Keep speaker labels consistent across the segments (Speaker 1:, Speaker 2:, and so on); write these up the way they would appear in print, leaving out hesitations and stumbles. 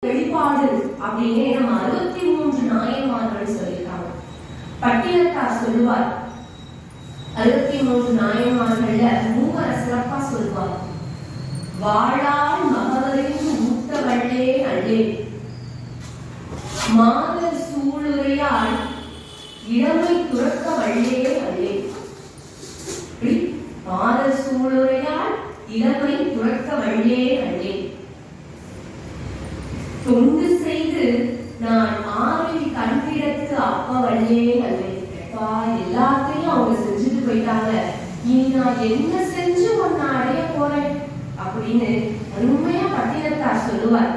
Speaker 1: வெளிப்பாடு அப்படின்னு நம்ம 63 நாயன்மார்கள் சொல்லியிருக்காங்க. பட்டினத்தார் சொல்லுவார், 63 நாயன்மார்கள்ல மூவரை சிறப்பா சொல்லுவார். வாழால் மகவரின் மூத்த வள்ளே நல்லே, மாதர் சூளுரையால் இளமை துறக்க வள்ளே நல்லே. மாதர் சூளுரையால் இளமை துறக்க வள்ளே நல்லே. தொண்டு செய்து நான் ஆறில் கண்பிடத்து அப்ப வள்ளே நல்லே. எல்லாத்தையும் அவங்க செஞ்சுட்டு போயிட்டாங்க, இனி நான் என்ன செஞ்சு ஒன்ன அடைய போறேன் அப்படின்னு உண்மையா பட்டினத்தார் சொல்லுவார்.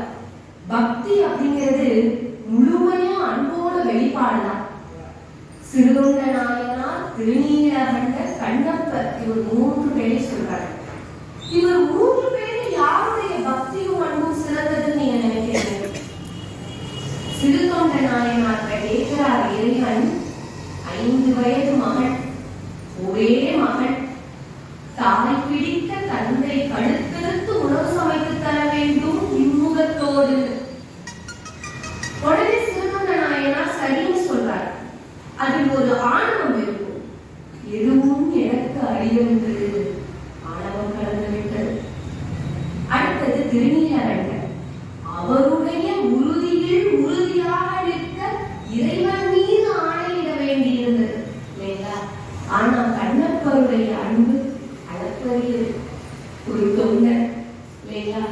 Speaker 1: பக்தி அப்படிங்கிறது முழுமையா அன்போட வெளிப்பாடுதான். சிறுதொண்ட நாயனார், திருநீலகண்டர், கண்ணப்பர், இவர் 3 பேரை சொல்றாங்க. இவர் 3 பேரும் யாருடைய பக்தியும் அன்பும் சிறந்ததுன்னு நீங்க நினைக்கிறீங்க? சிறுதொண்ட நாயனார் கேட்கிறார், இறைவன் 5 வயது மகன், ஒரே மகன், தாய் பிடித்த தந்தை கழுத்தெடுத்து உணவு சமைத்து தர வேண்டும் இம்முகத்தோடு. உடனே சிறுதொண்ட நாயனார் சரின்னு சொல்றார். அதில் ஒரு ஆணவம் இருக்கும். எதுவும் எனக்கு அறியவில்லை, ஆணவம் கலந்து விட்டது. அடுத்தது திருநீலகண்டர், அவருடைய உறுதியில் உறுதியாக நிற்க இறைவன் மீது ஆணையிட வேண்டியிருந்தது இல்லைங்களா? ஆனா கண்ணப்பருடைய அன்பு அளப்பரியது. ஒரு தொண்டர் இல்லைங்களா,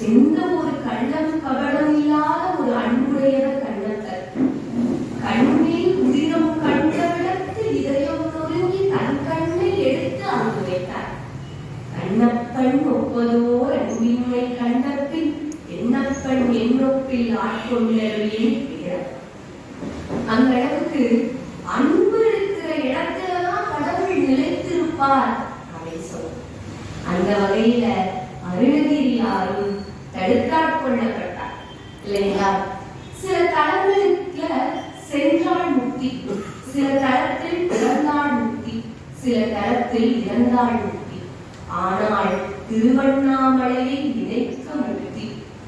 Speaker 1: எந்த ஒரு கள்ளம் கபடம் இல்லாத ஒரு அன்புடையவர் கண்ணப்பர். கண்ணில் உதிரம் கண்டவிடத்தில் இதயம் நொறுங்கி தன் கண்ணை எடுத்து அங்கு வைத்தார். கண்ணப்பன் ஒப்பதோர் அன்பின்மை கண்டப்பின் என்னப்பன் என்னொப்பில் ஆட்கொண்டேன். அந்த அளவுக்கு அன்பு இருக்கிற இடத்துலதான் கடவுள் நிலைத்திருப்பார் அப்படின்னு சொல்லுவோம். அந்த வகையில அருணகிரியாரும் தடுத்தாட்கொள்ளப்பட்டார் இல்லைங்களா? சில தலங்களுக்குல சென்றாள் முக்தி, சில தலத்தில் பிறந்தாள் முக்தி, சில தலத்தில் இறந்தாள் முக்தி. ஆனால் திருவண்ணாமலையை நினைக்க முக்தி.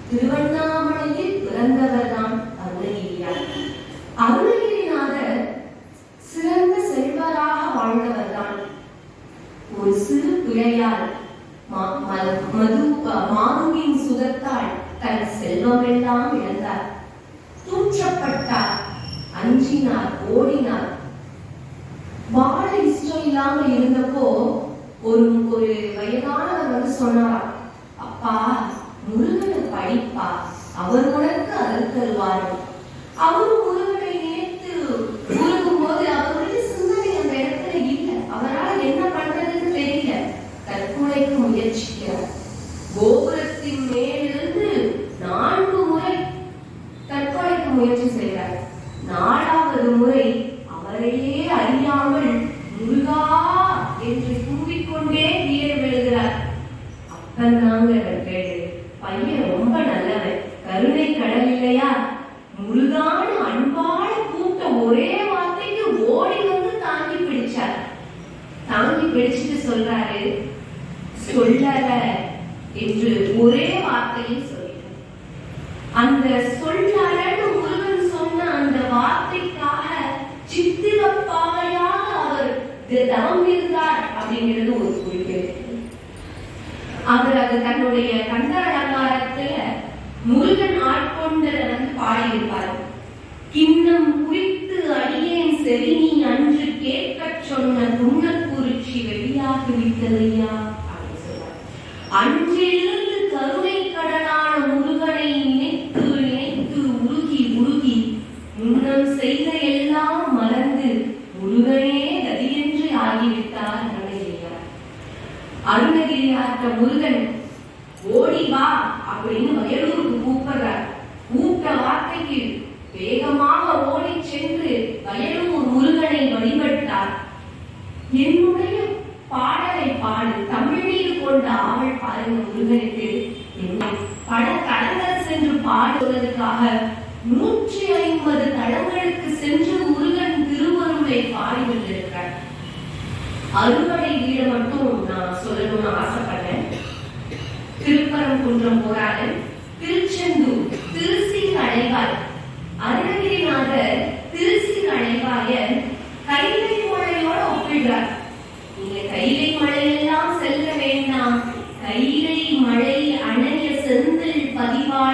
Speaker 1: திருவண்ணாமலையில் பிறந்தவர் தான் அருணகிரியார். அருணகிரிநாதர் சிறந்த செல்வராக வாழ்ந்தவர் தான். ஒரு சிறு பிழையால் மாதுவின் சுகத்தால் தன் செல்வமெல்லாம் இழந்தார். தூற்றப்பட்டார், அஞ்சினார், ஓடினார். வாழ இஷ்டம் இல்லாம இருந்தப்போ ஒரு வயதானவர் வந்து சொன்னாராம், அப்பா முருகனை படிப்பா, அவர் உனக்கு அருள் தருவார். அவரும் முருகனை நினைத்து உருகும் போது அவருடைய சிந்தனை அந்த இடத்துல இல்லை. அவரால் என்ன பண்றதுன்னு தெரியல. தற்கொலைக்கு முயற்சிக்கிறார். கோபுரத்தின் மேலிருந்து 4 முறை தற்கொலைக்கு முயற்சி செய்கிறார். 4வது முறை அவரையே அறியாமல் முருகா என்று கூறிக்கொண்டே கீழே விழுகிறார். அப்பந்தாங்க பேரு, பையன் ரொம்ப நல்லவன், கருணை கடல் இல்லையா, முருகான அன்பான கூட்ட ஒரே வார்த்தைக்கு ஓடி வந்து தாங்கி பிடிச்சார். தாங்கி பிடிச்சிட்டு சொல்றாரு, சொல்லல என்று ஒரே வார்த்தையில் சொல்லிட்டார். அந்த சொல்லலன்னு முருகன் சொன்ன அந்த வார்த்தைக்காக சித்திரப்பாவையாக அவர் தவம் இருந்தார் அப்படிங்கிறது ஒரு குறிப்பு. அவர் அது தன்னுடைய கண்ட அலங்காரத்துல முருகன் ஆட்கொண்டதை வந்து பாடியிருப்பார். கிண்ணம் குறித்து அடியேன் செவி நீ அன்று கேட்க சொன்ன துண்ணக்குறிச்சி வெளியாகி விட்டதையா அப்படின்னு சொல்றார். அன்றிலிருந்து கருணை கடலான முருகனை நினைத்து நினைத்து உருகி உருகி முன்னம் செய்த எல்லாம் மறந்து முருகனே கதியென்று ஆகிவிட்டார் அருணகிரியார். அருணகிரியார்ட்ட முருகன் ஓடி வா அப்படின்னு வயலூருக்கு கூப்பிடுறார். கூப்பிட்ட வார்த்தைக்கு வேகமாக ஓடி சென்று வயலூர் முருகனை வழிபட்டார். என்னுடைய பாடலை பாடு, தமிழில் கொண்ட ஆவல் பாருங்க முருகனுக்கு. பல தலங்கள் சென்று பாடுவதற்காக 150 தலங்களுக்கு சென்று முருகன் திருவருளை பாடி வந்திருக்கிறார். அறுவடை வீடு மட்டும் நான் சொல்லணும்னு ஆசைப்பட்டேன். திருப்பரங்குன்றம் போராடு, திருச்செந்தூர்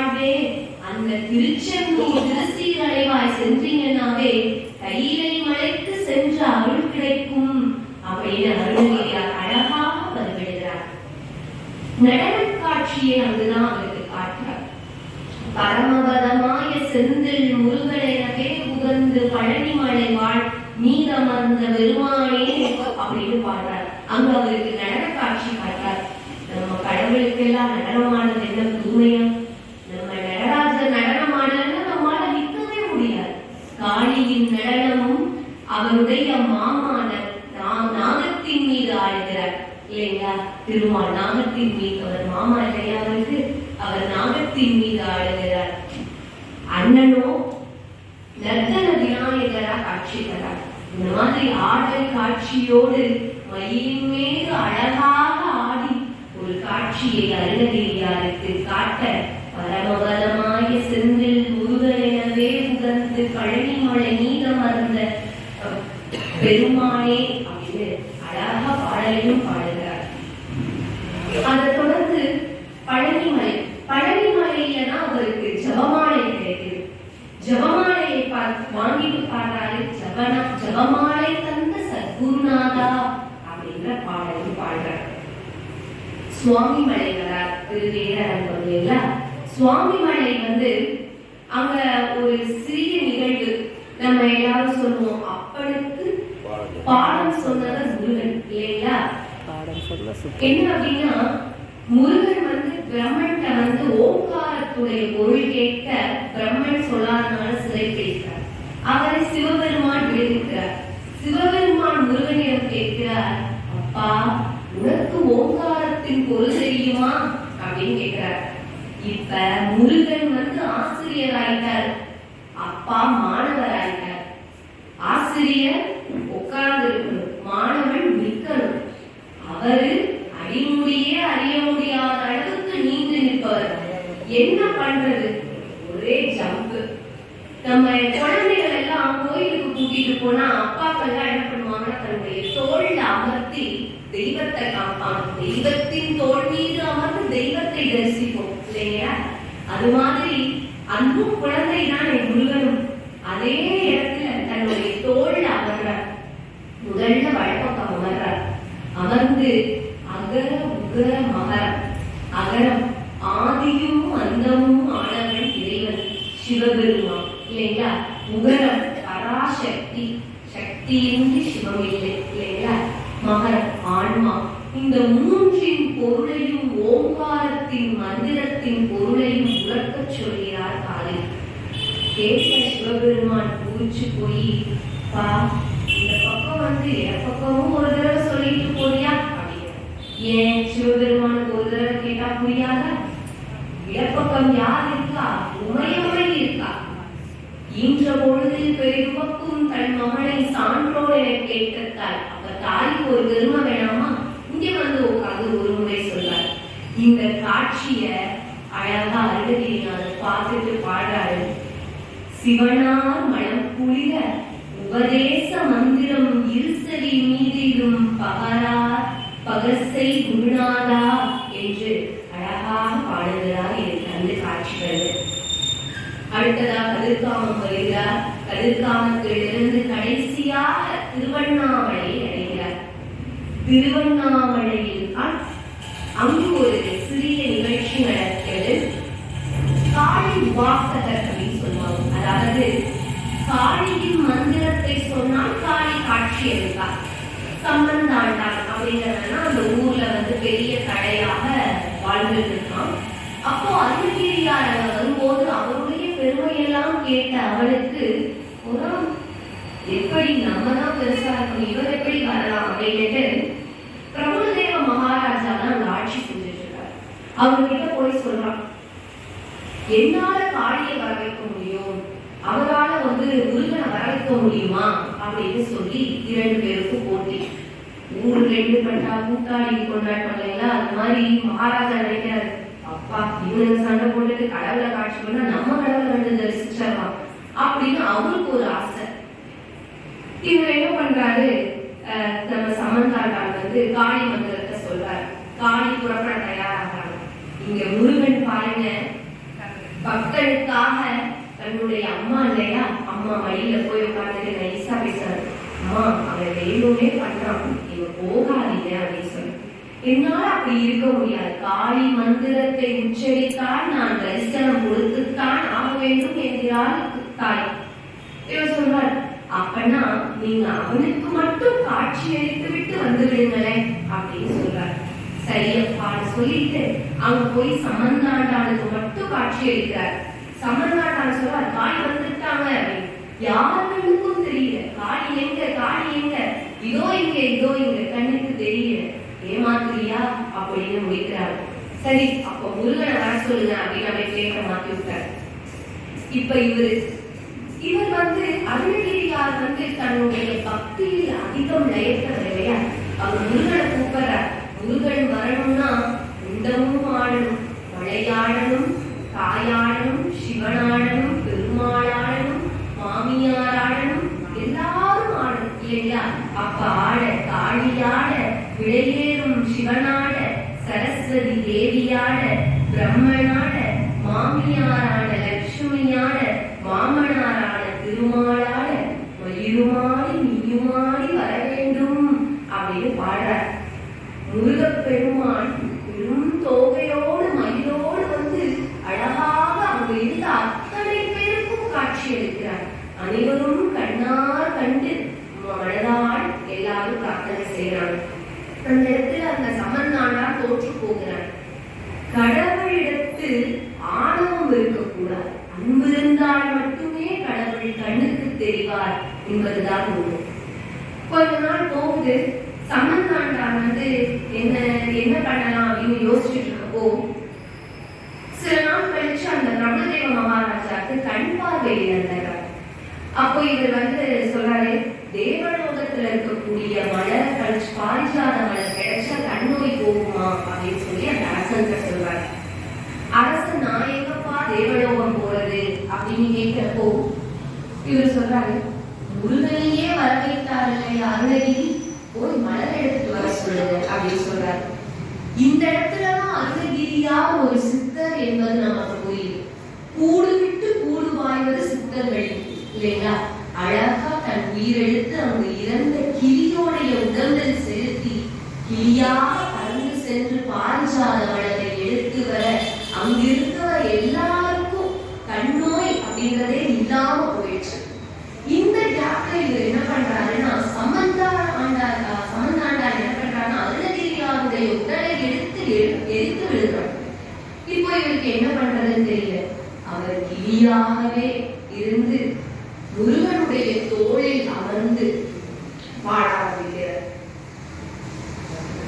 Speaker 1: வாழ்வே அந்த திருச்செந்தூர் திருசீரலைவாய் சென்றீங்கன்னாவே கையிலை மலைக்கு சென்ற அருள் கிடைக்கும் அப்படின்னு அருணகிரியார் அழகாக பதிவிடுகிறார். நடன காட்சியை அங்குதான் அவருக்கு காட்டுறார். பரமபதமாய செந்தில் முருகனெனவே புகழ்ந்து பழனிமலை வாழ் மீதமர்ந்த பெருமானே அப்படின்னு பாடுறார். அங்க அவருக்கு நடன காட்சி காட்டுறார். நம்ம கடவுளுக்கெல்லாம் நடனமானது என்ன புதுமையா? நம்ம நடராஜர் நடனமாடலன்னா நம்மளால நிற்கவே முடியாது. காளியின் நடனமும் அவருடைய மாமானர் நாகத்தின் மீது ஆடுகிறார் இல்லைங்களா? திருமால் நாகத்தின் மீது, அவர் மாமா இல்லையா அவருக்கு, அவர் நாகத்தின் மீது ஆடுகிறார். அண்ணனோ நர்த்தன விநாயகரா காட்சி தரார். இந்த மாதிரி ஆடல் காட்சியோடு மயிலின் மீது அழகாக ஆடி ஒரு காட்சியை அருணகிரியாருக்கு காட்ட பரமபதமாய செந்தில் முருகனெனவே புகழ்ந்து பழனிமலை மீதமர்ந்த பெருமானே அப்படின்னு அழகா பாடலையும் பாடுகிறார். அதை தொடர்ந்து பழனிமலையில தான் அவருக்கு ஜபமாலை கிடைக்குது. ஜபமாலையை வாங்கிட்டு பாடுறாரு. ஜபமாலை தந்த சத்குருநாதா அப்படின்ற பாடலையும் பாடுறார். சுவாமி மலை வரார். திருவேரங்க சுவாமி மலை அங்க ஒரு சிறிய நிகழ்வு நம்ம எல்லாரும் சொல்லுவோம், அப்பனுக்கு பாடம் சொன்னது முருகன் இல்லைங்களா? என்ன அப்படின்னா, முருகன் பிரம்மன்ட்ட ஓங்காரத்துடைய பொருள் கேட்க பிரம்மன் சொல்லாதனால சிறை கேட்கிறார். அவரை சிவபெருமான் விடுவிக்கிறார். சிவபெருமான் முருகனிடம் கேட்கிறார், அப்பா உனக்கு ஓங்காரத்தின் பொருள் தெரியுமா அப்படின்னு கேட்கிறார். இப்ப முருகன் ஆசிரியர் ஆயிட்டார், அப்பா மாணவர் ஆயிட்டார். ஆசிரியர் உட்கார்ந்து இருக்கணும், மாணவன் நிற்கணும். அவரு அடிமுடியே அறிய முடியாத அளவுக்கு நீண்டு நிற்பவர். என்ன பண்றது? ஒரே ஜம்ப். நம்ம குழந்தைகள் எல்லாம் கோயிலுக்கு கூட்டிட்டு போனா அப்பாக்கள் எல்லாம் என்ன பண்ணுவாங்கன்னா தன்னுடைய தோல்ல அமர்த்தி தெய்வத்தை காப்பாங்க. தெய்வத்தின் தோல் மீது அமர்ந்து தெய்வத்தை தரிசிப்போம் இல்லையா? அது மாதிரி அன்பும் குழந்தை தான் முருகனும் அதே இடத்துல தன்னுடைய தோல்ல அமர்றார். முதல்ல வழப்பக்கம் அமர்றார். அமர்ந்து அகர உகர மகரம், அகரம் ஆதியும் அந்தமும் ஆனவன் இறைவன் சிவபெருமான் இல்லைங்களா? உகரம் பராசக்தி, சக்தியின்றி சிவம் இல்லை இல்லைங்களா? மகரம் ஆன்மா. இந்த மூன்றின் பொருளையும் ஓங்காரத்தின் மந்திரத்தின் பொருளையும் உறக்க சொல்கிறார் காலை. கேட்ட சிவபெருமான் பூரிச்சு போய், பா இந்த பக்கம் பக்கமும் ஒரு தடவை சொல்லிட்டு போறியா அப்படின்னு. ஏன் சிவபெருமானுக்கு ஒரு தடவை கேட்டா புரியாத? இடப்பக்கம் யார் இருக்கா? உமையமை இருக்கா? இன்ற பொழுதில் பெருமக்கும் தன் மகனை சான்றோர் என கேட்கத்தால் அப்ப தாய்க்கு ஒரு பெருமை வேணாமா? இங்க உட்கார்ந்து ஒரு முறை சொல்றார். இந்த காட்சிய அழகா அருணகிரிநாதர் பார்த்துட்டு பாடுறாரு. சிவனார் மனம் குளிர உபதேச மந்திரம் இருசரி மீதிலும் பகரார் பகசை குருநாதா என்று அழகாக பாடுகிறார். எனக்கு அந்த காட்சிகள். அடுத்ததாக கதிர்காமம் வருகிறார். கதிர்காமத்திலிருந்து கடைசியாக திருவண்ணாமலை அடைகிறார். திருவண்ணாமலையில் அங்கு ஒரு சிறிய நிகழ்ச்சி நடக்கிறது. காளி உபாசகர் அப்படின்னு சொல்லுவாங்க. அதாவது காளியின் மந்திரத்தை சொன்னால் காளி காட்சி அளித்தார். சம்பந்தாண்டார் அப்படிங்கிறதுனா அந்த ஊர்ல பெரிய கடையாக வாழ்ந்துட்டு இருக்கான். அப்போ அருணகிரியார் வரும்போது அவருடைய பெருமையெல்லாம் கேட்ட அவனுக்கு ஒரு எப்படி நம்ம தான் பெருசா இருக்கணும், இவர் எப்படி வரலாம் அப்படின்ட்டு பிரபுதேவ மகாராஜா தான் அங்க ஆட்சி செஞ்சுட்டு இருக்காரு. அவர்கிட்ட போய் சொல்றான், என்னால காளியை வர வைக்க முடியும், அவரால முருகனை வர வைக்க முடியுமா அப்படின்னு சொல்லி 2 பேருக்கும் போட்டி. ஊரு 2 பட்டா கூட்டாளி கொண்டாட்டம் இல்லைங்களா? அது மாதிரி மகாராஜா நினைக்கிறாரு, அப்பா இவனுக்கு சண்டை போட்டுட்டு கடவுளை காட்சி பண்ணா நம்ம கடவுளை தரிசிச்சிடலாம் அப்படின்னு அவருக்கு ஒரு ஆசை. இவர் என்ன பண்றாரு, நம்ம சமந்தாண்டார் காளி மந்திரத்தை சொல்றாரு. காளி புறப்பட தயாராகிறாங்க. இங்க முருகன் பாருங்க பக்தனுக்காக தன்னுடைய அம்மா இல்லையா, அம்மா மடியில போய் உட்கார்ந்துட்டு நைசா பேசுறாரு. அம்மா அவன் வேணும்னே பண்றான், இவ போகாதீங்க அப்படின்னு சொல்லி. என்னால அப்படி இருக்க முடியாது, காளி மந்திரத்தை உச்சரித்தால் நான் தரிசனம் கொடுத்துத்தான் ஆக வேண்டும் என்கிறார் தாய். இவர் சொல்றார், அப்பனா நீங்க அவனுக்கு மட்டும் காட்சி அளித்து விட்டு வந்து விடுங்களேன் அப்படின்னு சொல்றார். சரியப்பான்னு சொல்லிட்டு அவங்க போய் சமந்தாண்டாளுக்கு மட்டும் காட்சி அளிக்கிறார். சமந்தாண்டாள் சொல்றார், காளி வந்துட்டாங்க அப்படின்னு. யாருக்கும் தெரியல, காளி எங்க காளி எங்க, இதோ இங்க இதோ இங்க, கண்ணுக்கு தெரியல, ஏமாத்துறியா அப்படின்னு முடிக்கிறாரு. சரி அப்ப முருகனை வர சொல்லுங்க அப்படின்னு நம்ம கேட்க மாத்தி விட்டார். இப்ப இவர் அருணகிரியார் தன்னுடைய பக்தியில் அதிகம் லயத்தவர் இல்லையா, அவர் முருகனை கூப்பிடுறார். முருகன் வரணும்னா குண்டமும் ஆடணும், மழையாடணும், தாயாடணும், சிவனாடணும், பெருமாளாடணும், மாமியாராடணும், எல்லாரும் ஆடணும் இல்லையா. அப்ப ஆட காளியாட, விளையேறும் சிவனாட, சரஸ்வதி தேவியாட, பிரம்மனாட, மாமியாராட, லட்சுமியாட, மாமனாராட, திருமாலாட, மயிலுமாடி நீயுமாடி வர வேண்டும் அப்படின்னு பாடுறார். முருகப்பெருமான் பெரும் தோகையோடு மயிலோடு அழகாக அங்கு இருந்த அத்தனை பேருக்கும் காட்சி அளிக்கிறார். அனைவரும் கண்ணார் கண்டு மனதால் எல்லாரும் பிரார்த்தனை செய்கிறார். அந்த இடத்துல அந்த சமந்தாண்டார் தோற்று போகிறார். கடவுளிடத்தில் ஆணவம் இருக்கக்கூடாது, அன்பு இருந்தால் மட்டுமே கடவுள் கண்ணுக்கு தெரிவார் என்பதுதான் உண்மை. கொஞ்ச நாள் போகுது. சமந்தாண்டார் என்ன பண்ணலாம் அப்படின்னு யோசிச்சுட்டு இருக்கப்போ சில நாள் கழிச்சு அந்த பிரம்மதேவ மகாராஜாவுக்கு கண் பார்வை இழந்தார். அப்போ இவர் சொல்றாரு, தேவலோகத்துல இருக்கக்கூடிய மலர் கழிச்சு பாரிஜாத மலர் கிடைச்சா கண் நோய் போகுமா அப்படின்னு சொல்லி அந்த அரசன் சொல்றாரு. அரசன் நான் எங்கப்பா தேவலோகம் போறது அப்படின்னு கேட்கிறப்போ இவர் சொல்றாரு, முருகனையே வரவேற்றார் இல்லையா அருணகிரி, போய் மலர் எடுத்துட்டு வர சொல்லுங்க அப்படின்னு சொல்றாரு. இந்த இடத்துலதான் அருணகிரியா ஒரு சித்தர் என்பது நமக்கு புரியுது. கூடு விட்டு கூடு வாய்வது சித்தர்கள் இல்லைங்களா. அழகா தன் உயிரெடுத்து அங்கு இறந்த கிளியோடைய உடம்பில் செலுத்தி கிளியாக பறந்து சென்று பாரிஜாத மலரை எடுத்து வர அங்கிருந்தவர் எல்லாருக்கும் கண்ணோய் அப்படின்றதே இல்லாம போயிடுச்சு. இந்த கேப்ல இவர் என்ன பண்றாருன்னா சமந்தாண்டார் என்ன பண்றாருன்னா அருணகிரியாருடைய உடலை எரித்து விடுறார். இப்போ இவருக்கு என்ன பண்றதுன்னு தெரியல. அவர் கிளியாகவே இருந்து முருகனுடைய தோளில் அமர்ந்து பாட ஆரம்பிக்கிறார்.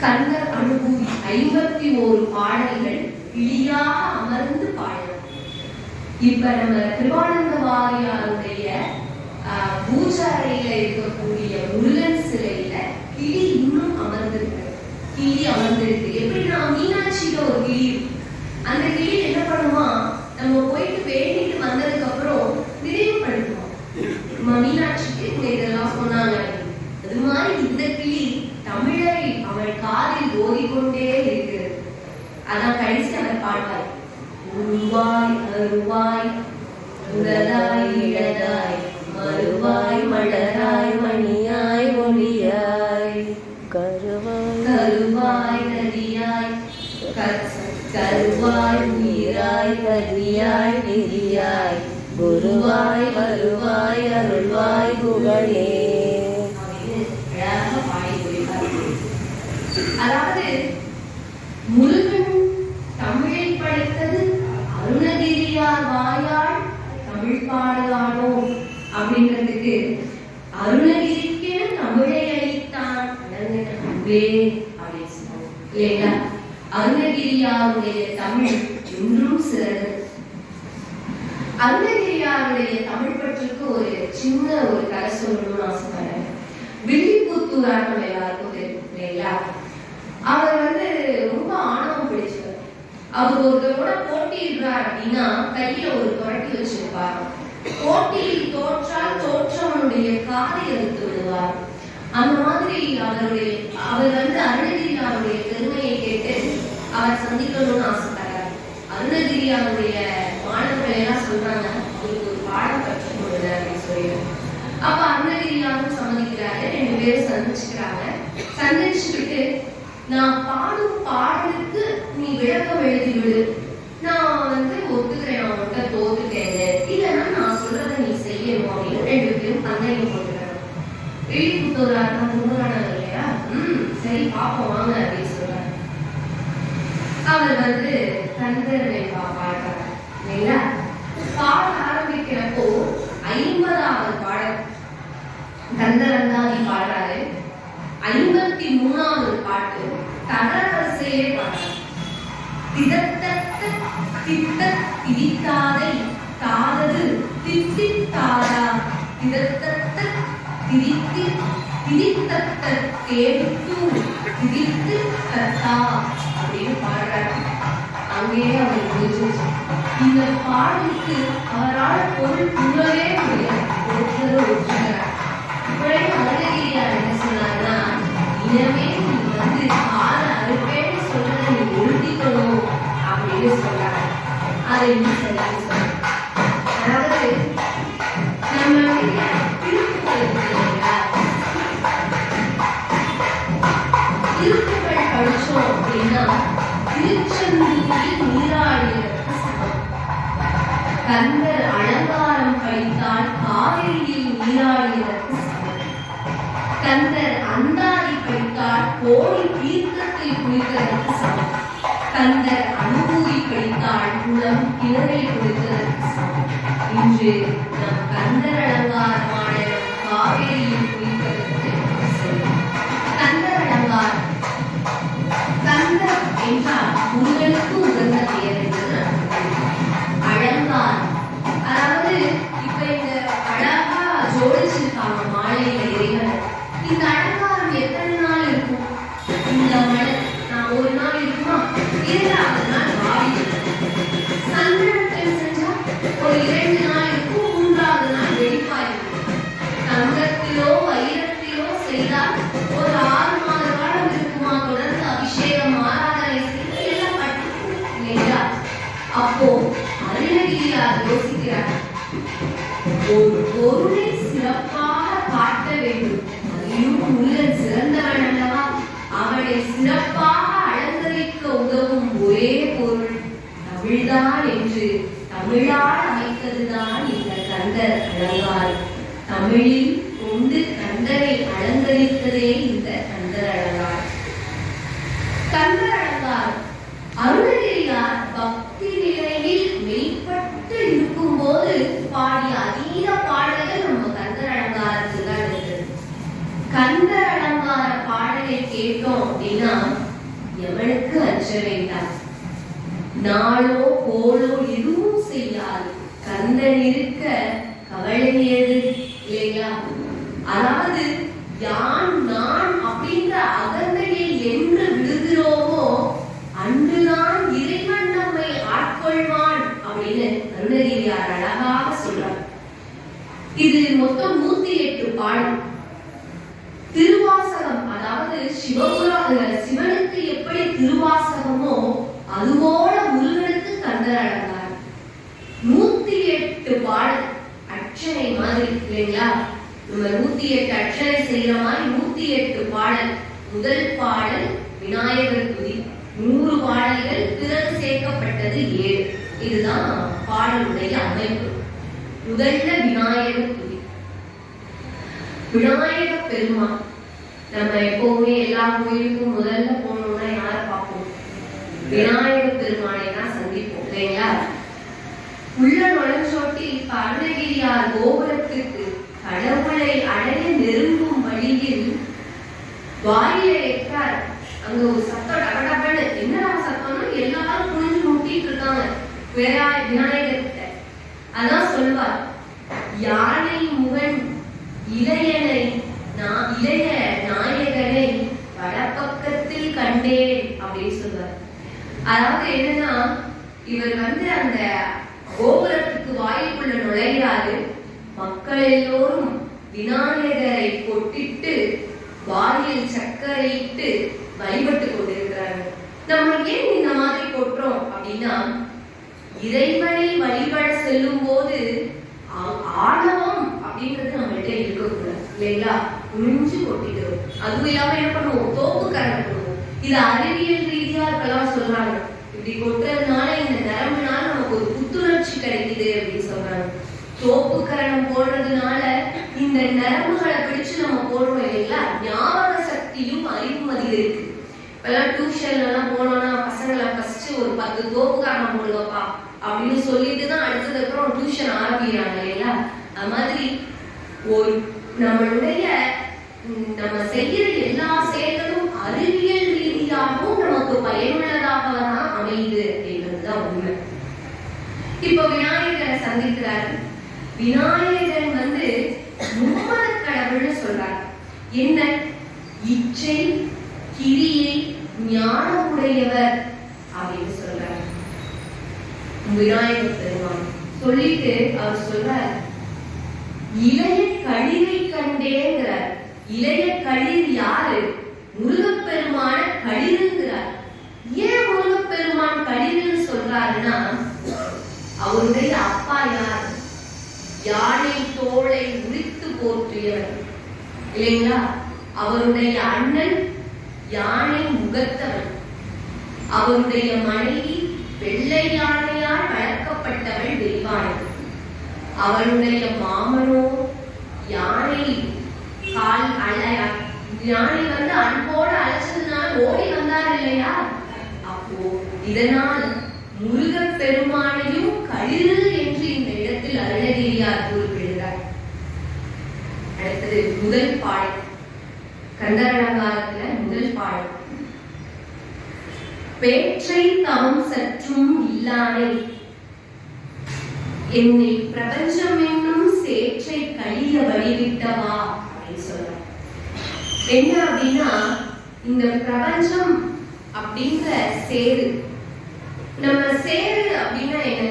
Speaker 1: கந்தர் அனுபூதி 51 பாடல்கள் கிளியாக அமர்ந்து பாடலாம். இப்ப நம்ம கிருபானந்த வாரியாருடைய பூஜாரையில இருக்கக்கூடிய முருகன் சிலையில கிளி இன்னும் அமர்ந்திருக்கு. எப்படின்னா மீனாட்சியில ஒரு கிளி, அந்த கிளி என்ன பண்ணுமா, நம்ம போயிட்டு வேண்டிட்டு வந்ததுக்கு அப்புறம் நினைவுபடுத்துவோம், மீனாட்சிக்கு இங்க இதெல்லாம் சொன்னாங்க. அது மாதிரி இந்த கிளி தமிழை அவள் காதில் ஓதிக்கொண்டே இருக்கிறது. அதான் கடைசி அவர் பாடுவார், உருவாய் அருவாய் உரதாய் இழதாய் மறுவாய் மலராய் மணியாய் ஒளியாய் கருவாய் நதியாய் கருவாய் உயிராய் கதியாய் நெறியாய் குருவாய் வருவாய் அருள்வாய் புகழே. அதாவது முருகன் தமிழை படைத்தது அருணகிரியார் வாயால் தமிழ் பாடலானோ அப்படின்றதுக்கு அருணகிரிக்கென தமிழை அளித்தான் அன்பே அப்படின்னு சொன்னாங்க இல்லைங்களா. அருணகிரியாருடைய தமிழ் இன்றும் சிறந்தது. அருணகிரியாருடைய தமிழ் பற்றுக்கு ஒரு சின்ன ஒரு கதை சொல்லணும்னு ஆசைப்படுறேன். வில்லிபுத்தூர் நம்ம எல்லாருக்கும் தெரியும் இல்லைங்களா. அவர் ரொம்ப ஆணவம் பிடிச்சவர். அவர் ஒருத்தரோட போட்டியிடுறார் அப்படின்னா கையில ஒரு துரட்டி வச்சிருப்பார். போட்டியில் தோற்றால் தோற்றவனுடைய காதை அறுத்து விடுவார். அந்த மாதிரி அவர் அருணகிரியாருடைய பெருமையை கேட்டு அவர் சந்திக்கணும்னு ஆசைப்படுறார். அருணகிரியாருடைய மாணவர்கள் அப்படின்னு. அப்ப அருணகிரியாரும் சம்மதிக்கிறாரு. 2 பேரும் சந்திச்சுக்கிறாங்க. சந்திச்சுக்கிட்டு நான் பாடும் பாடலுக்கு நீ விளக்கம் எழுதி விடு, நான் ஒத்துக்கிறேன், நான் உன்கிட்ட தோத்துட்டேன், இல்லைன்னா நான் சொல்றதை நீ செய்யணும் அப்படின்னு 2 பேரும் பந்தயம் போட்டுக்கிறாங்க. எழுதி கொடுத்தவராருன்னா முன்னாடி இல்லையா, சரி பாப்போம் வாங்க அப்படின்னு சொல்றாரு. அவர் கந்தரனை பாடுறாரு இல்லைங்களா. பாட ஆரம்பிக்கிறப்போ 50வது பாடல் கந்தரந்தாதி பாடுறாரு. 53வது பாட்டு தடவரிசையே பாடுறாரு. திதத்தத்த தித்த திதித்தாதை தாதது தித்தித்தாதா திதத்தத்த திதித்தி திதித்தத்த தேவித்து திதித்து தத்தா அப்படின்னு பாடுறாரு. அங்கேயே அவர் முடிஞ்சு. இந்த பாடலுக்கு அவரால் பொருள் புரியவே முடியாது. அருணகிரியார் என்ன சொன்னார்னா, இனமே நீ கால அறுப்பேன்னு சொல்றதை நீ உறுதிக்கணும் அப்படின்னு சொல்றாங்க. அதை நீ சரியாக சொல்ற. அதாவது நம்மளுடைய திருக்குறள் படிச்சோம் அப்படின்னா திருச்செந்தூரில் நீராடியதற்கு சமம். கந்தர் அலங்காரம் படித்தால் காவிரியில் நீராடியதற்கு சமம். கந்தர் அந்தாதி படித்தால் கோடி தீர்த்தத்தில் குளித்ததற்கு சமம். கந்தர் அனுபூதி படித்தால் குளம் கிணறில் குளித்ததற்கு சமம். இன்று நம் கந்தர் அலங்காரமான காவிரியில் குளிப்பதற்கு செல்லும். கந்தர் அலங்காரம் கந்தர் என்றால் உங்களுக்கு உகந்த பெயர் என்று அலங்காரம். அதாவது இப்ப இந்த அழகா ஜோடிச்சிருக்காங்க மாலையில இறைவன். இந்த அலங்காரம் எத்தனை நாள் இருக்கும்? இந்த மலை நான் ஒரு நாள் இருக்குமா, 2வது நாள் வாடி. சந்தனத்தில் செஞ்சா ஒரு 2 நாள் இருக்கும், 3வது நாள் வெடிப்பாயிருக்கும். தங்கத்திலோ வைரத்திலோ செய்தால் ஒரு 6 மாத காலம் இருக்குமா, தொடர்ந்து அபிஷேகம் ஆராதனை செய்து எல்லாம் பட்டு இல்லையா. அப்போ அருணகிரியார் யோசிக்கிறார், ஒரு பொருளை சிறப்பாக காட்ட வேண்டும், அதிலும் முருகன் சிறந்தவன் அல்லவா, அவனை சிறப்பாக அலங்கரிக்க உதவும் ஒரே பொருள் தமிழ்தான் என்று தமிழால் அமைத்ததுதான் இந்த கந்தர் அலங்காரம். தமிழில் கொண்டு கந்தரை அலங்கரித்ததே இந்த கந்தர் அலங்காரம். கந்தர் அலங்காரம் அருணகிரியார் பக்தி நிலையில் மெய்ப்பட்டு இருக்கும் போது பாடிய அதீத பாடல்கள் நம்ம கந்தர் அலங்காரத்தில் தான் இருக்குது. கந்தர் அலங்கார பாடலை கேட்டோம் அப்படின்னா எவனுக்கு அஞ்ச வேண்டாம், நாளோ கோளோ எதுவும் செய்யாது, கந்தன் இருக்க கவலை ஏது இல்லையா. அதாவது யான் நான் அப்படின்ற அகந்தையை என்று விடுகிறோமோ அன்றுதான் இறைவன் நம்மை ஆட்கொள்வான் அப்படின்னு அருணகிரியார் அழகாக சொல்றார். இது மொத்தம் 108 பாடல். திருவாசகம் அதாவது சிவனுக்கு எப்படி திருவாசகமோ அதுபோல முருகனுக்கு கந்தர் அலங்காரம். 108 பாடல் அர்ச்சனை மாதிரி இல்லைங்களா. நம்ம 108 அர்ச்சனை செய்யற மாதிரி 108 பாடல். முதல் பாடல் விநாயகர் துதி, 100 பாடல்கள், பிறகு சேர்க்கப்பட்டது 7. இதுதான் பாடலுடைய அமைப்பு. முதல்ல விநாயகர் துதி. விநாயக பெருமான் நம்ம எப்பவுமே எல்லா கோயிலுக்கும் முதல்ல போனோம்னா யாரை பார்ப்போம்? விநாயக பெருமானை தான் சந்திப்போம் இல்லைங்களா. உள்ள நுழைஞ்சோட்டி அருணகிரியார் கோபுரத்துக்கு கடவுளை அடைய நெருங்கும் வழியில் வாயில வைத்தார். அங்க ஒரு சத்தம் டபடபன்னு. என்ன சத்தம்னா எல்லாரும் குனிஞ்சு முட்டிட்டு இருக்காங்க விநாயகர்கிட்ட. அதான் சொல்வார், யானை முகன் இளைய நாயகனை வடப்பக்கத்தில் கண்டேன் அப்படின்னு சொல்வார். அதாவது என்னன்னா இவர் அந்த கோபுரத்துக்கு வாயிலுக்குள்ள நுழைகிறாரு. மக்கள் எல்லோரும் விநாயகரை கொட்டிட்டு வாயில் சர்க்கரையிட்டு வழிபட்டு கொண்டிருக்கிறார்கள். நம்ம ஏன் இந்த மாதிரி கொட்டுறோம் அப்படின்னா, இறைவனை வழிபட செல்லும் போது ஆணவம் அப்படின்ற இல்லைங்களா? உறிஞ்சு கொட்டிக்கிறோம். அதுவும் இல்லாம என்ன பண்ணுவோம்? தோப்பு கரணம் பண்ணுவோம். இது அறிவியல் ரீதியா இருக்கலாம் சொல்றாங்க. இப்படி கொட்டுறதுனால இந்த நரம்புனால நமக்கு ஒரு புத்துணர்ச்சி கிடைக்குது அப்படின்னு சொல்றாங்க. தோப்பு கரணம் போடுறதுனால இந்த நரம்புகளை பிடிச்சு நம்ம போடுறோம் இல்லைங்களா? ஞாபக சக்தியும் அறிவும் அதிகரிக்கு. இப்பெல்லாம் டியூஷன்ல எல்லாம் போனோம்னா பசங்களை ஃபர்ஸ்ட் ஒரு 10 தோப்பு கரணம் போடுவாப்பா அப்படின்னு சொல்லிட்டு தான் அடுத்தது அப்புறம் டியூஷன் ஆரம்பிக்கிறாங்க இல்லைங்களா? அது மாதிரி ஒரு நம்மளுடைய நம்ம செய்யற எல்லா செயல்களும் அறிவியல் ரீதியாகவும் நமக்கு பயனுள்ளதாக தான் அமையுது அப்படின்றதுதான் உண்மை. இப்ப விநாயகரை சந்திக்கிறாரு. விநாயகன் மும்மத கடவுள்னு சொல்றாரு. என்ன? இச்சை, கிரியை, ஞானம் உடையவர் அப்படின்னு சொல்றாரு விநாயகர் பெருமான். சொல்லிட்டு அவர் சொல்றார், இளைய களிரை கண்டேங்கிறார். இளைய களிர் யாரு? முருகப்பெருமான களிருங்கிறார். ஏன் முருகப்பெருமான் களிர்னு சொல்றாருன்னா, அவருடைய அப்பா யார்? யானை தோளை உரித்து போற்றியவர் இல்லைங்களா? அவருடைய அண்ணன் யானை முகத்தவன். அவருடைய மனைவி வெள்ளை யானையால் வளர்க்கப்பட்டவள் தெய்வானை. அவருடைய மாமனோ யானை கால் அலையா யானை அன்போடு அழைச்சதுனால ஓடி வந்தார் இல்லையா? அப்போ இதனால் முருகப் பெருமானையும் களிறு என்று இந்த இடத்தில் அருணகிரியார் குறிப்பிடுகிறார். அடுத்தது முதல் பாடல், கந்தரலங்காரத்துல முதல் பாடல். பேற்றை தவம் சற்றும் இல்லானே என்னை பிரபஞ்சம் என்னும் சேற்றை கழிய வழிவிட்டவா அப்படின்னு சொல்ற. என்ன அப்படின்னா, இந்த பிரபஞ்சம் அப்படிங்கிற சேரு, நம்ம சேரு அப்படின்னா என்ன?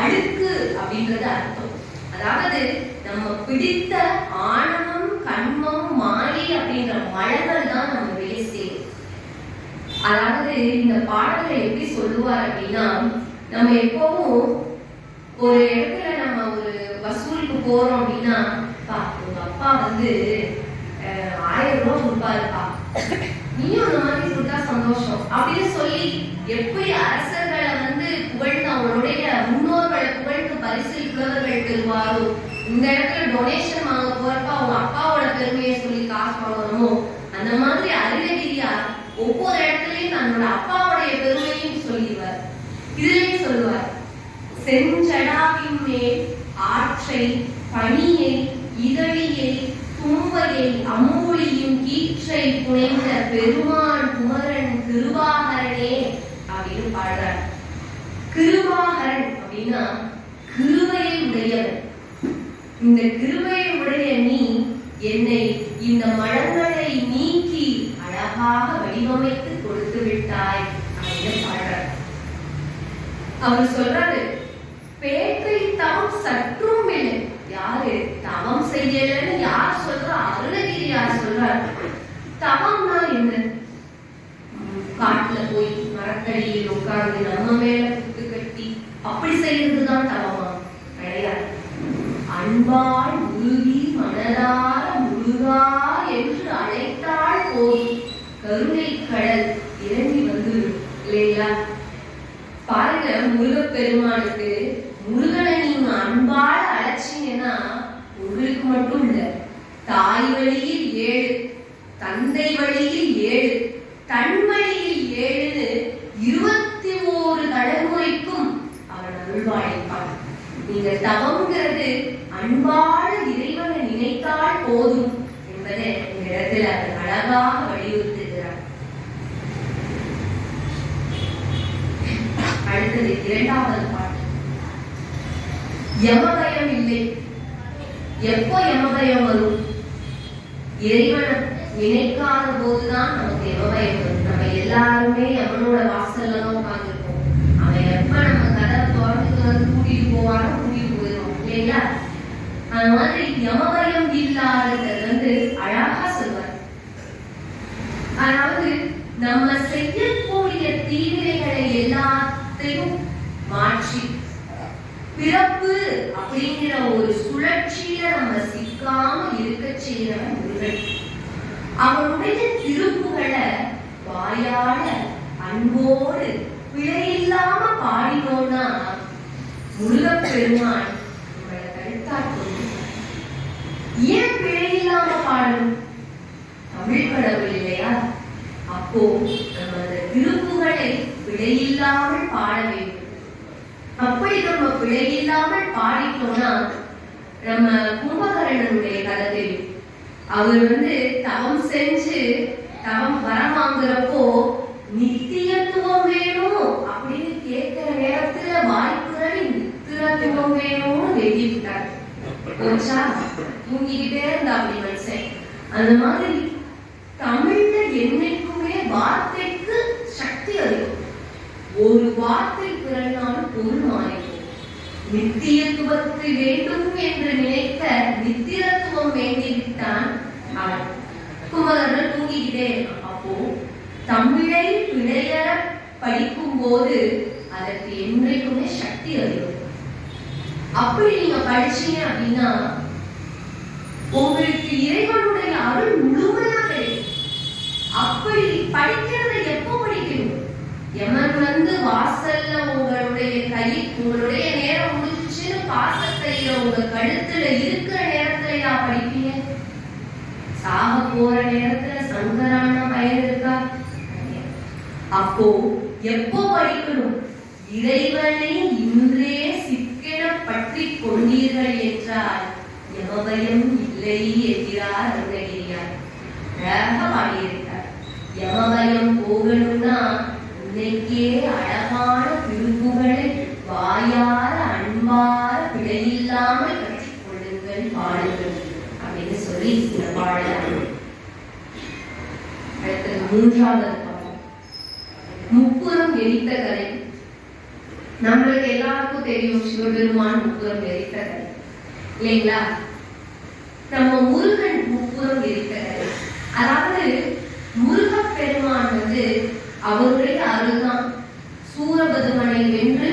Speaker 1: அழுக்கு அப்படின்றது அர்த்தம். அதாவது நம்ம பிடித்த ஆணவம், கண்மம், மாயை அப்படின்ற மலர்கள் தான் நம்மளுடைய சேரு. அதாவது இந்த பாடலை எப்படி சொல்லுவார் அப்படின்னா, நம்ம எப்பவும் ஒரு இடத்துல நம்ம ஒரு வசூலுக்கு போறோம் அப்படின்னா, உங்க அப்பா 1000 ரூபாய் கொடுப்பாருப்பா, நீயும் அந்த மாதிரி கொடுத்தா சந்தோஷம் அப்படின்னு சொல்லி எப்படி அரசர்களை புகழ்ந்து அவங்களுடைய முன்னோர்களை புகழ்ந்து பரிசில் புலவர்கள் பெறுவாரோ, இந்த இடத்துல டொனேஷன் வாங்க போறப்ப அவங்க அப்பாவோட பெருமையை சொல்லி காசு வாங்கணுமோ, அந்த மாதிரி அருணகிரியார் ஒவ்வொரு இடத்துலயும் தன்னோட அப்பாவுடைய பெருமையும் சொல்லிடுவார். இதுலயும் சொல்லுவார், செஞ்சடாவின் மேல் ஆற்றை, பணியை, இதழியை, தும்பையை, அம்மொழியும் கீற்றை புனைந்த பெருமான் குமரன் கிருபாகரனே அப்படின்னு பாடுறார். கிருபாகரன் அப்படின்னா கிருபையை உடையவன். இந்த கிருபையை உடைய நீ என்னை இந்த மலங்களை நீக்கி அழகாக வடிவமைத்து கொடுத்து விட்டாய் அப்படின்னு பாடுறார். அவர் சொல்றாரு, பேற்றை தவம் சற்றும் இல்லை. யாரு தவம் செய்யலன்னு யார் சொல்றா? அருணகிரியார் சொல்றார். தவம்னா என்ன? காட்டுல போய் மரத்தடியில் உட்கார்ந்து நம்ம மேல குத்து கட்டி அப்படி செய்யறதுதான் தவமா? கிடையாது. அன்பால் உருகி மனதார முருகா என்று அழைத்தால் போதும் கருணை கடல் இறங்கி வந்துடும் இல்லைங்களா? பாருங்க, முருகப்பெருமானுக்கு முருகனை நீங்க அன்பால் அழைச்சீங்கன்னா உங்களுக்கு மட்டும் இல்ல, தாய் வழியில் 7, தந்தை வழியில் 7, தன் வழியில் 7ன்னு 21 தலைமுறைக்கும் அவன் அருள்வாழிப்பான். நீங்க தவம்ங்கிறது அன்பால் இறைவனை நினைத்தால் போதும் என்பதை இந்த இடத்துல அவர் அழகாக வலியுறுத்துகிறார். அடுத்தது 2வது பாட்டு, யமபயம் இல்லை. எப்போ யமபயம் வரும்? இறைவனை நினைக்காத போதுதான் நமக்கு யமபயம் வரும். நம்ம எல்லாருமே யமனோட வாசல்ல தான் உட்கார்ந்துருப்போம். அவன் எப்ப நம்ம கதவை திறந்து கூட்டிட்டு போவானோ கூட்டிட்டு போயிடுவோம் இல்லைங்களா? அந்த மாதிரி யமபயம் இல்லாதது அழகா சொல்வார். அதாவது நம்ம செய்யக்கூடிய தீமைகளை எல்லாத்தையும் மாற்றி பிறப்பு அப்படிங்கிற ஒரு சுழற்சியில நம்ம சிக்காம இருக்க செய்யறவன் முருகன். அவனுடைய திருப்புகளை வாயால அன்போடு பிழையில்லாம பாடினோம்னா முருகப்பெருமான் நம்மளை கருத்தாட்டு. ஏன் பிழையில்லாம பாடணும்? தமிழ் கடவுள் இல்லையா? அப்போ நம்ம அந்த திருப்புகளை பிழையில்லாமல் பாட வேண்டும். அப்படி நம்ம பிழையில்லாமல் பாடிட்டோம்னா நம்ம கும்பகர்ணனுடைய கதை தெரியும். அவர் தவம் செஞ்சு தவம் வரம் வாங்குறப்போ நித்தியத்துவம் வேணும் அப்படின்னு கேட்கிற நேரத்துல வாய்ப்புகளை நித்தியத்துவம் வேணும்னு வெட்டி விட்டார். தூங்கிக்கிட்டே இருந்தா அப்படி மனுஷன். அந்த மாதிரி தமிழ்ல என்னைக்குமே வார்த்தைக்கு சக்தி அதிகம். ஒரு வார்த்தை பிறனாலும் பொருள் மாறிடும். நித்தியத்துவத்தை வேண்டும் என்று நினைத்த நித்தியத்துவம் வேண்டிவிட்டான் அவன். கும்பகர்ணன் தூங்கிக்கிட்டே இருக்கான். அப்போ தமிழை பிழையற படிக்கும் போது அதற்கு என்றைக்குமே சக்தி அதிகம். அப்படி நீங்க படிச்சீங்க அப்படின்னா உங்களுக்கு இறைவனுடைய அருள் முழுமையா கிடைக்கும். அப்படி படிக்கிறதை எப்போ படிக்கணும்? யமன் வாசல்ல உங்களுடைய நேரம் முடிச்சுன்னு பாசத்தையில உங்க கழுத்துல இருக்கிற நேரத்துல படிப்பீங்க. சாக போற நேரத்துல சங்கரான பயன் இருக்கா? அப்போ எப்போ படிக்கணும்? இறைவனை இன்றே சிக்கென பற்றி கொண்டீர்கள் என்றால் யமபயம் இல்லை என்கிறார் அருணகிரியார். அழகா பாடியிருக்கார். யமபயம் போகணும்னா இன்னைக்கே அழகான திருப்புகளை வாயார அன்பார பிழையில்லாமல் கற்றுக்கொள்ளுங்கள், பாடுங்கள் அப்படின்னு சொல்லி இந்த பாடல். அடுத்தது மூன்றாவது பாடல் முப்புறம் எரித்த கதை. நம்மளுக்கு எல்லாருக்கும் தெரியும் சிவபெருமான் முப்புறம் எரித்த கதை இல்லைங்களா? நம்ம முருகன் முப்புறம் எரித்த கதை. அதாவது முருகப்பெருமான் அவருடைய அருள்தான் சூரபதுமனை வென்று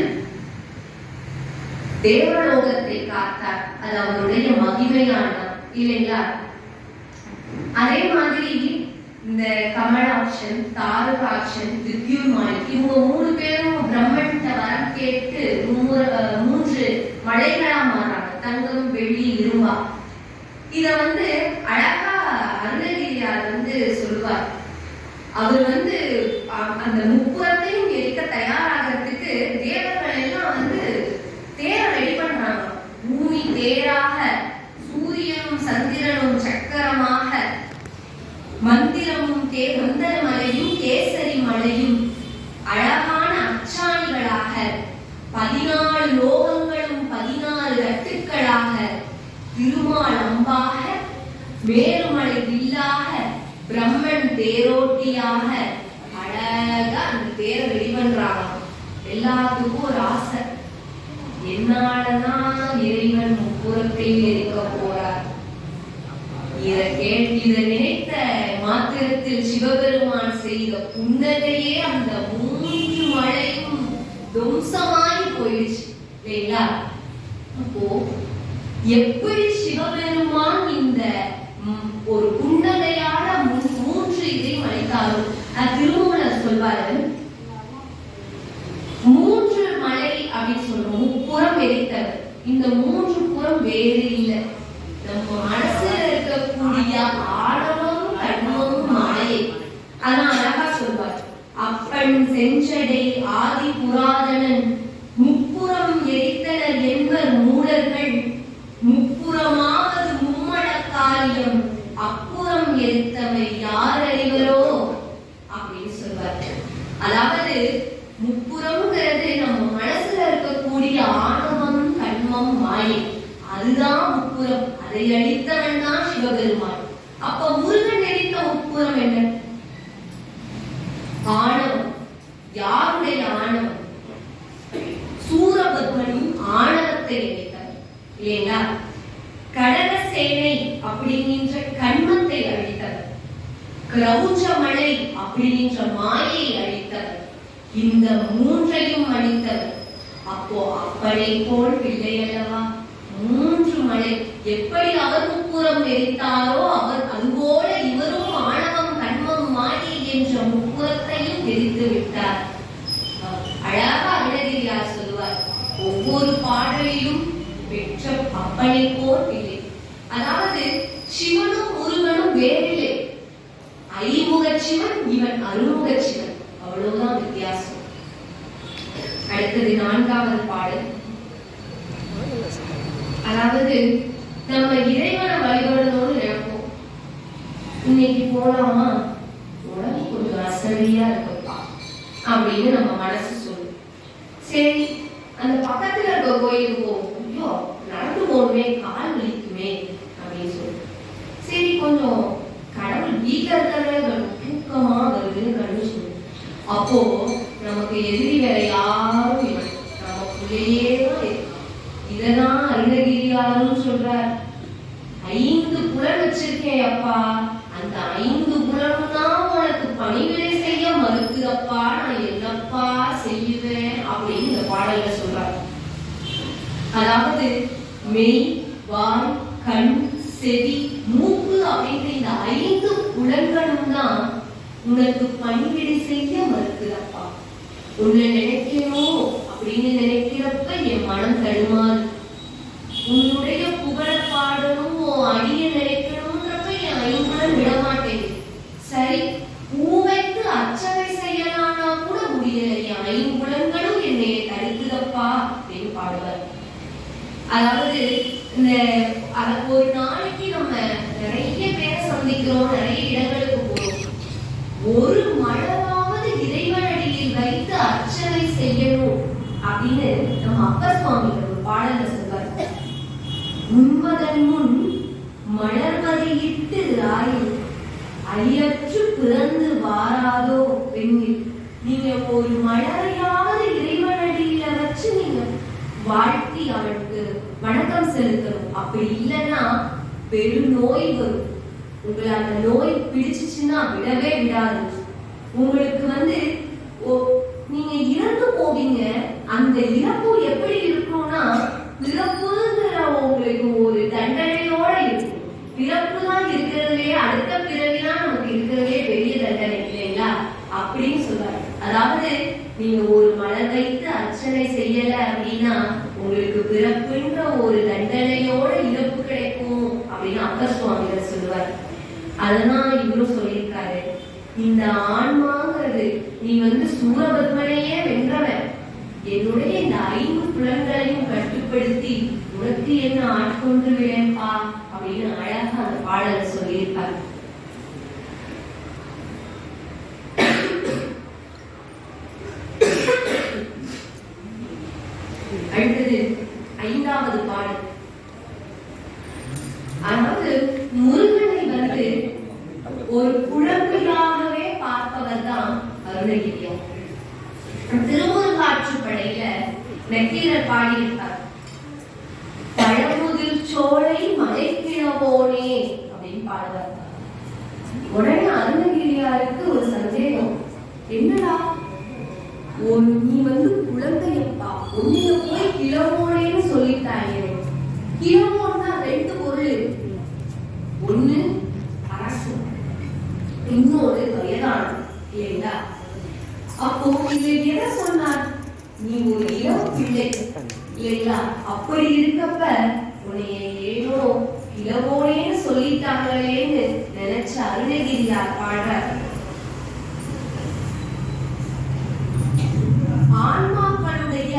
Speaker 1: தேவலோகத்தை காத்தார். அது அவருடைய மகிமையானதான் இல்லைங்களா? அதே மாதிரி இந்த கமலாட்சன், தாரகாட்சன், திவ்யுமாய் இவங்க 3 பேரும் பிரம்மன்ட்ட வரம் கேட்டு 3 மலைகளா மாறாங்க. தங்கம், வெள்ளி, இரும்பா. இத அழகா அருணகிரியார் சொல்லுவார். அவர் அந்த முப்புறத்தையும் எரிக்க தயாராகிறதுக்கு தேவர்கள் எல்லாம் தேர ரெடி பண்றாங்க. பூமி தேராக, சூரியனும் சந்திரனும் சக்கரமாக, மந்திரமும் மந்தர மலையும் கேசரி மலையும் அழகான அச்சாணிகளாக, 14 லோகங்களும் 14 ரட்டுக்களாக, திருமால் அம்பாக, மேருமலை வில்லாக, பிரம்மன் தேரோட்டியாக அழகா அந்த தேரை ரெடி பண்றாங்க. எல்லாத்துக்கும் ஒரு ஆசை, என்னாலதான் இறைவன் முப்புறத்தை எரிக்க போறார். இதை நினைத்த மாத்திரத்தில் சிவபெருமான் செய்த புன்னகையே அந்த 3 மலையும் துவம்சமாகி போயிடுச்சு இல்லைங்களா? அப்போ எப்படி சிவபெருமான் இந்த ஒரு புன்னகையான 3 இதையும் அழைத்தாலும் திருமூலர் சொல்வாரு, 3 மலை அப்படின்னு சொல்றோம். முப்புறம் எரித்தவர். இந்த 3 புறம் வேறு இல்லை. நம்ம மனசுல இருக்கக்கூடிய ஆணவமும் கண்மமும் மாயை. அதான் அழகா சொல்வார். அப்பன் செஞ்சடை ஆதி புராதனன் முப்புறம் எரித்தனர் என்பர் மூடர்கள், முப்புறமாவது மும்மட காரியம் அப்புறம் எரித்தவை யார் அறிவரோ அப்படின்னு சொல்வார். அதாவது முப்புறம்ங்கிறது நம்ம மனசுல இருக்கக்கூடிய ஆணவம், கண்மம், மாயை. அதுதான் முப்புறம். அதை அழித்தவன் தான் சிவபெருமான். அப்ப முருகன் எரித்த முப்புறம் என்ன? ஆணவம். யாருடைய ஆணவம்? சூரபத்மனும் ஆணவத்தை எரித்தவர் இல்லைங்களா? கடகசேனை அப்படிங்கிற கண்மத்தை அழித்தவர், கிரௌஞ்சமலை அப்படிங்கிற மாயை அழித்தவர், இந்த 3ஐயும் அழித்தவர். அப்போ அப்பனை போல் பிள்ளை அல்லவா? 3 மலை எப்படி அவர் முப்புறம் எரித்தாரோ அவர் அதுபோல இவரும் ஆணவம் கண்மம் மாயை என்ற முப்புறத்தையும் எரித்து விட்டார். அழகா அருணகிரியார் சொல்லுவார், ஒவ்வொரு பாடலிலும் பெற்ற அப்பனை போல் பிள்ளை. அதாவது சிவனும் முருகனும் வேறில்லை. ஐமுக சிவன், இவன் அருமுக சிவன், அவ்வளவுதான் வித்தியாசம். அடுத்தது 4வது பாடல். அதாவது நம்ம இறைவனை வழிபடணும்னு நினைப்போம். இன்னைக்கு போலாமா, உடம்பு கொஞ்சம் அசதியா இருக்குப்பா அப்படின்னு நம்ம மனசு சொல்லும். சரி, அந்த பக்கத்துல இருக்க கோயிலுக்கு போவோம். ஐயோ நடந்து போகணுமே, கால் வலிக்குமே அப்படின்னு சொல்லுவோம். சரி, கொஞ்சம் கடவுள் வீட்டில் இருக்கிறதே தூக்கமா வருதுன்னு கண்டு சொல்லுவோம். அப்போ நமக்கு எதிரி வேற யாரும் இல்லை, நமக்குள்ளேயே தான் இருக்கு. இததான் அருணகிரியாரும் சொல்றார். 5 புலன் வச்சிருக்கேன் அப்பா, அந்த 5 புலனும் தான் உனக்கு பணிவிடை செய்ய மறுக்குதப்பா, நான் என்னப்பா செய்வேன் அப்படின்னு இந்த பாடல்ல சொல்றார். அதாவது மெய், வாய், கண், செவி, மூக்கு அப்படின்ற இந்த 5 புலன்களும் தான் உனக்கு பணிவிடை செய்ய மறுக்குதப்பா. உன்னை நினைக்கணும் அப்படின்னு நினைக்கிறப்ப என் மனம் தடுமாறு. உன்னுடைய புகழ பாடணும், அடிய நினைக்கணும்ன்றப்ப என் 5 விட மாட்டேங்குது. சரி, பூவைக்கு அர்ச்சனை செய்யலாம்னா கூட முடியல, என் 5 புலன்களும் என்னை தடுக்குதப்பா அப்படின்னு பாடுவார். அதாவது இந்த ஒரு நாளைக்கு நம்ம நிறைய பேரை சந்திக்கிறோம், நிறைய இடங்களுக்கு போறோம். ஒரு மலராவது இறைவனடியில் வைத்து அர்ச்சனை செய்யணும் அப்படின்னு நம்ம அப்பர் சுவாமிகள் ஒரு பாடல்ல சொல்வார். உண்மதன் முன் மலர்வதையிட்டு ஆயில் அயற்று பிறந்து வாராதோ பெண்ணில். நீங்க ஒரு மலரையாவது இறைவனடியில வச்சு நீங்க வாழ்த்தி அவனுக்கு வணக்கம் செலுத்தணும். அப்படி இல்லைன்னா பெரும் நோய் வரும். உங்களை அந்த நோய் பிடிச்சிச்சுன்னா விடவே விடாது. உங்களுக்கு நீங்க இறந்து போவீங்க. அந்த இறப்பு எப்படி இருக்கும்னா, பிறப்புங்கிற உங்களுக்கு ஒரு தண்டனையோட இருக்கும். பிறப்பு தான் இருக்கிறதுலயே, அடுத்த பிறவிதான் நமக்கு இருக்கிறதே பெரிய தண்டனை இல்லைங்களா அப்படின்னு சொல்றாரு. அதாவது நீங்க ஒரு மலர் வைத்து அர்ச்சனை செய்யல அப்படின்னா உங்களுக்கு பிறப்புன்ற ஒரு தண்டனையோட இறப்பு கிடைக்கும் அப்படின்னு அப்பர் சுவாமிகள் சொல்லுவார். அததான் இவரும் சொல்லியிருக்காரு, இந்த ஆன்மாங்கிறது நீ சூரபத்மனையே வென்றவன், என்னுடைய இந்த 5 புலன்களையும் கட்டுப்படுத்தி உனக்கு என்ன ஆட்கொண்டு விடப்பா அப்படின்னு அழகா அந்த பாடலை சொல்லியிருக்காரு. அடுத்தது 5வது பாடல். அதாவது முருகனை ஒரு குழந்தையாகவே பார்ப்பவர் தான் அருணகிரியார். திருமுருகாற்றுப்படையில நக்கீரர் பாடியிருப்பார், பழமுதிர் சோலை மலைக்கிழவோனே அப்படின்னு பாடுவார். உடனே அருணகிரியாருக்கு ஒரு சந்தேகம், என்னடா நீ குழந்தையப்பா, உன்னைய போய் கிழவோனேன்னு சொல்லிட்டாயே. கிழவோன்னா 2 பொருள் இருக்கு. ஒண்ணு அரசு, இன்னொரு வயதானது இல்லைங்களா? அப்போ இது எதை சொன்னார்? நீ ஒரு இளம் பிள்ளை இல்லைங்களா? அப்படி இருக்கப்ப உன்னைய ஏனோ இளவோனேன்னு சொல்லிட்டாங்களேன்னு நினைச்ச அருணகிரியார் பாடுறார். ஆன்மாக்களுடைய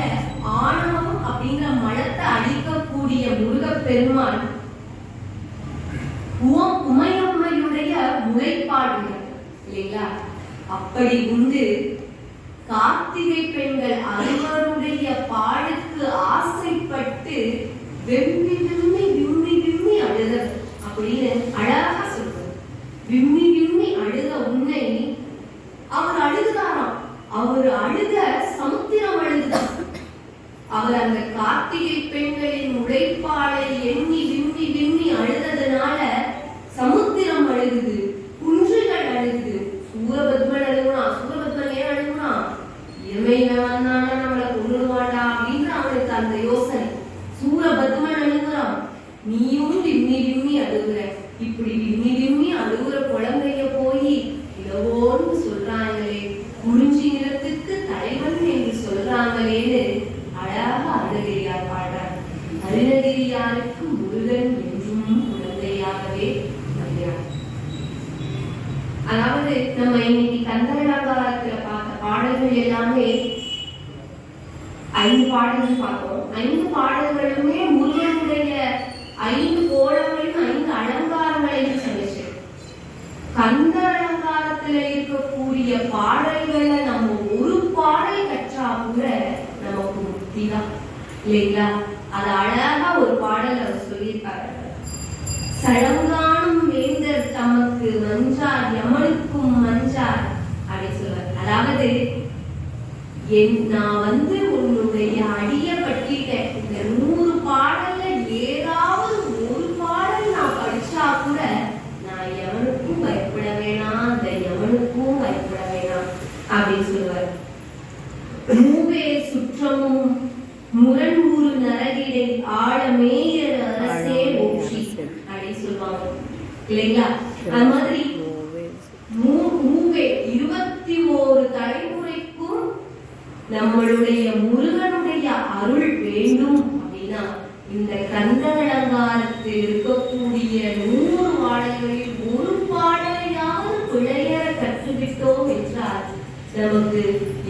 Speaker 1: ஆணவம் அப்படிங்கிற மலத்தை அழிக்கக்கூடிய முருகப்பெருமான் உமையம்மையுடைய முளைப்பாடுகள் இல்லைங்களா? அப்படி உண்டு கார்த்திகை பெண்கள் அறுவருடைய பாடுக்கு ஆசைப்பட்டு வெம்பி விம்மி விம்மி விம்மி அழுத அப்படின்னு அழகா சொல்றார். விம்மி விம்மி அழுத உன்னை அவர் அழுதாராம். அவர் அழுத சமுத்திரம் அழுதுதான். அவர் அந்த கார்த்திகை பெண்களின் உழைப்பாளை எண்ணி விம்மி விம்மி அழுததுனால சமுத்திரம் அழுகுது, குன்றுகள் அழுகுது, சூரபத்மன் அழுகுனா. சூரபத்மன் ஏன் அழுகுனா? இறைவன் வந்தானா நம்மளை கொண்டுடுவாண்டா அப்படின்னு நீயும் விம்மி விம்மி அழுகுற, இப்படி விம்மி விம்மி அழுகுற குழந்தைய போய் இளவோன்னு சொல்றாங்களே, குறிஞ்சி நிலத்துக்கு தலைவன் என்று சொல்றாங்களேன்னு அழகா அருணகிரியார் பாடுறார். அருணகிரியாருக்கு முருகன் என்றும் குழந்தையாகவே வருகிறார். அதாவது நம்ம இன்னைக்கு கந்தரலங்காரத்துல பார்த்த பாடல்கள் எல்லாமே 5 பாடல்கள் பார்த்தோம். 5 பாடல்களுமே முருகனுடைய 5 கோலங்களையும் 5 அலங்காரங்களையும் சொல்லிச்சு. கந்த அலங்காரத்துல இருக்கக்கூடிய பாடல்களை நம்ம ஒரு பாடல் கற்றா கூட நமக்கு முக்தி தான் இல்லைங்களா? அது அழகா ஒரு பாடல் அவர் சொல்லியிருக்காரு. சடங்கானும் வேந்தர் தமக்கு மஞ்சார் யமனுக்கும் மஞ்சார் அப்படின்னு சொல்லுவார். அதாவது நான் உன்னுடைய அடிய பட்டிட்டேன். இந்த 100 பாடல்ல ஏதாவது ஒரு பாடல் நான் படிச்சா கூட நான் எவனுக்கும் பயப்பட வேணாம், அந்த எவனுக்கும் பயப்பட வேணாம் அப்படின்னு சொல்லுவார். மூவே சுற்றமும் முரண்புறு நரகிடை ஆழமேய அரசே ஓட்சி அப்படின்னு சொல்லுவாங்க இல்லைங்களா? அது மாதிரி 21 தலைமுறைக்கும் நம்மளுடைய முருகனுடைய அருள் வேண்டும் அப்படின்னா இந்த கந்த அலங்காரத்தில் இருக்கக்கூடிய 100 பாடல்களில் ஒரு பாடலையாவது பிழையற கற்றுவிட்டோம் என்றால் நமக்கு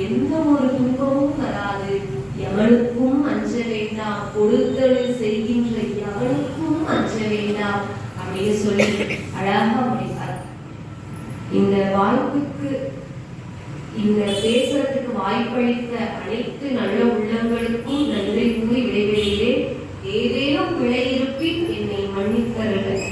Speaker 1: எந்த ஒரு துன்பமும் வராது. எவனுக்கும் அஞ்ச வேண்டாம், கொடுத்தல் செய்கின்ற எவனுக்கும் அஞ்ச வேண்டாம் அப்படின்னு சொல்லி அழகா முடிப்பார். இந்த வாய்ப்புக்கு, இந்த பேசுறதுக்கு வாய்ப்பளித்த அனைத்து நல்ல உள்ளங்களுக்கும் நன்றி கூறி விடைபெறுகிறேன். ஏதேனும் பிழை இருப்பின் என்னை மன்னித்தருங்கள்.